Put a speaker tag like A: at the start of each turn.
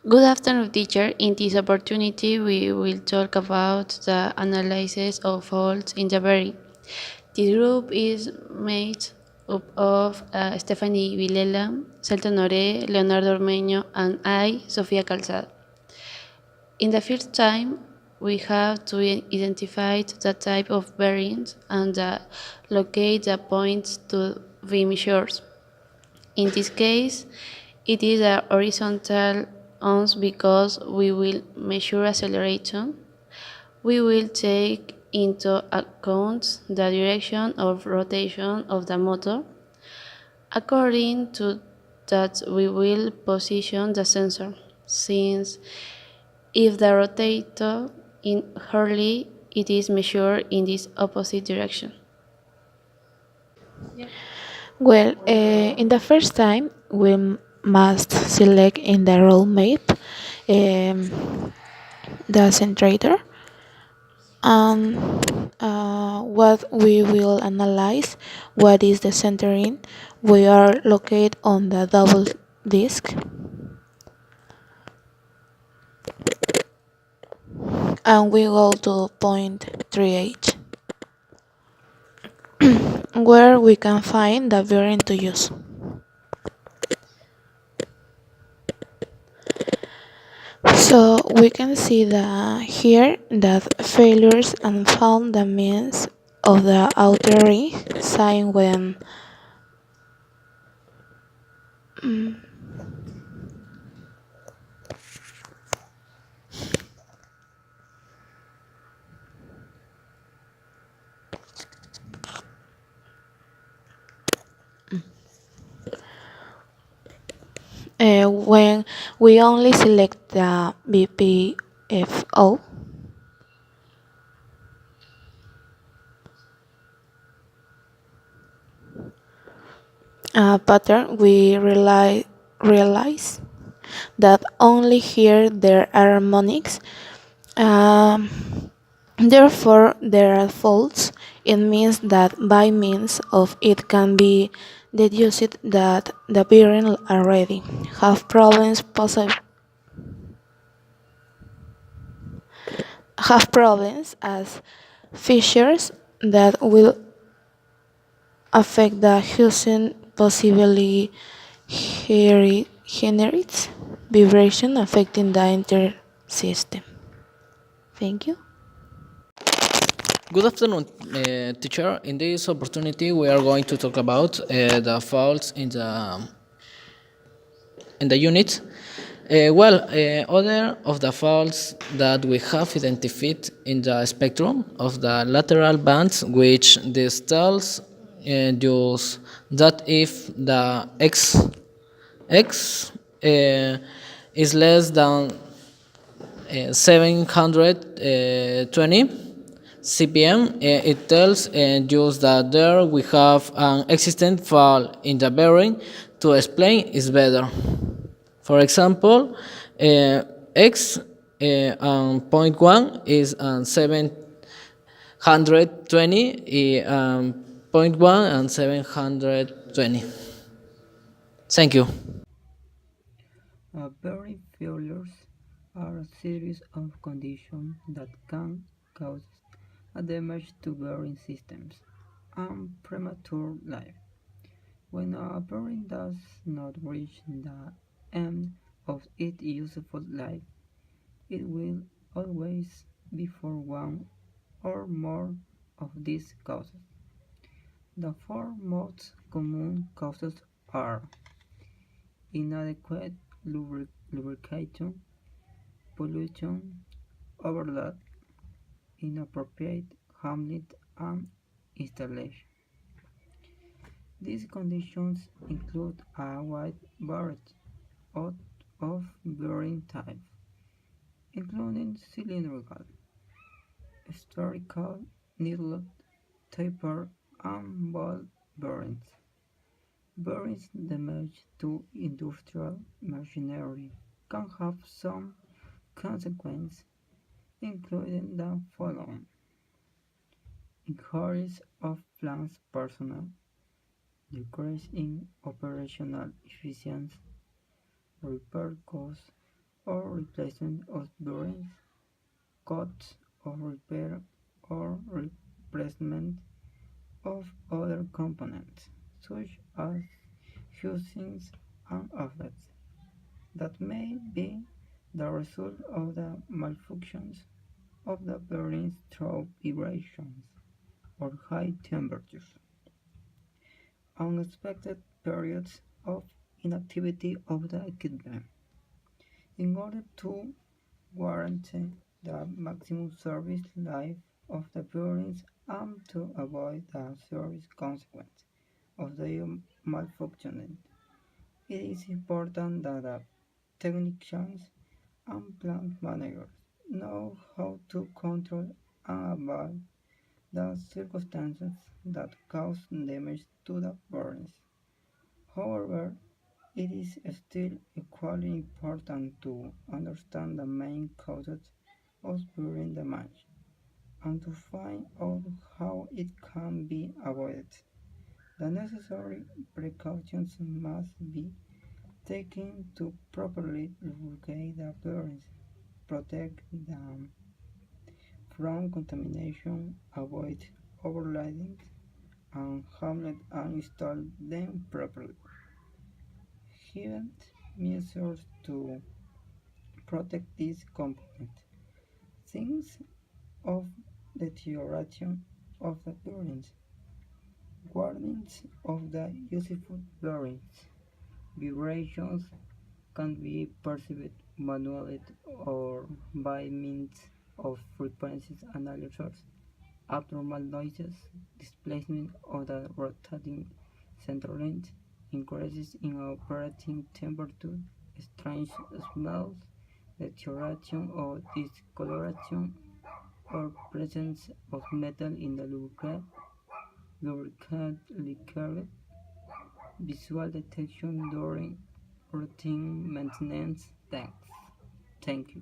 A: Good afternoon, teacher. In this opportunity, we will talk about the analysis of faults in the bearing. This group is made up of Stefany, Vilela, Selthon, Leonardo, Ormeño, and I, Sofia, Calzada. In the first time, we have to identify the type of bearings and locate the points to be measured. In this case, it is a horizontal ounce because we will measure acceleration. We will take into account the direction of rotation of the motor. According to that, we will position the sensor, since if the rotator in early, it is measured in this opposite direction.
B: Well, in the first time, we must select in the roll map the centrator, and what we will analyze, what is the centering. We are located on the double disc, and we go to point 3H, where we can find the bearing to use. So we can see here that failures and found the means of the outer ring sign when when we only select the BPFO. Pattern, we realize that only here there are harmonics. Um, Therefore, there are faults. It means that by means of it can be deduced that the bearing already have problems as fissures that will affect the housing, possibly generates vibration affecting the entire system. Thank you.
C: Good afternoon, teacher. In this opportunity, we are going to talk about the faults in the unit. Other of the faults that we have identified in the spectrum of the lateral bands, which this tells us that if the x is less than 720 CPM, it tells just that there we have an existent fault in the bearing. To explain is better. For example, x and point 1 is 720, point 1 and 720. Thank you.
D: Bearing failures are a series of conditions that can cause a damage to bearing systems and premature life. When a bearing does not reach the end of its useful life, it will always be for one or more of these causes. The four most common causes are inadequate lubrication, pollution, overload, inappropriate handling, and installation. These conditions include a wide variety of bearing types, including cylindrical, spherical, needle, taper, and ball bearings. Bearings damaged to industrial machinery can have some consequences, including the following: injuries of plant personnel, decrease in operational efficiency, repair costs, or replacement of bearings, cuts or repair or replacement of other components, such as housings and offsets, that may be the result of the malfunctions of the bearings through vibrations or high temperatures. Unexpected periods of inactivity of the equipment. In order to guarantee the maximum service life of the bearings and to avoid the serious consequence of their malfunctioning, it is important that the technicians and plant managers know how to control and avoid the circumstances that cause damage to the bearings. However, it is still equally important to understand the main causes of bearing damage and to find out how it can be avoided. The necessary precautions must be taken to properly lubricate the bearings, protect them from contamination, avoid overloading, and hamlet and install them properly. Given measures to protect this component. Things of deterioration of the bearings, warnings of the useful bearings, vibrations can be perceived manually or by means of frequency analyzers, abnormal noises, displacement of the rotating center length, increases in operating temperature, strange smells, deterioration or discoloration, or presence of metal in the lubricant liquid, visual detection during routine maintenance. Thank you.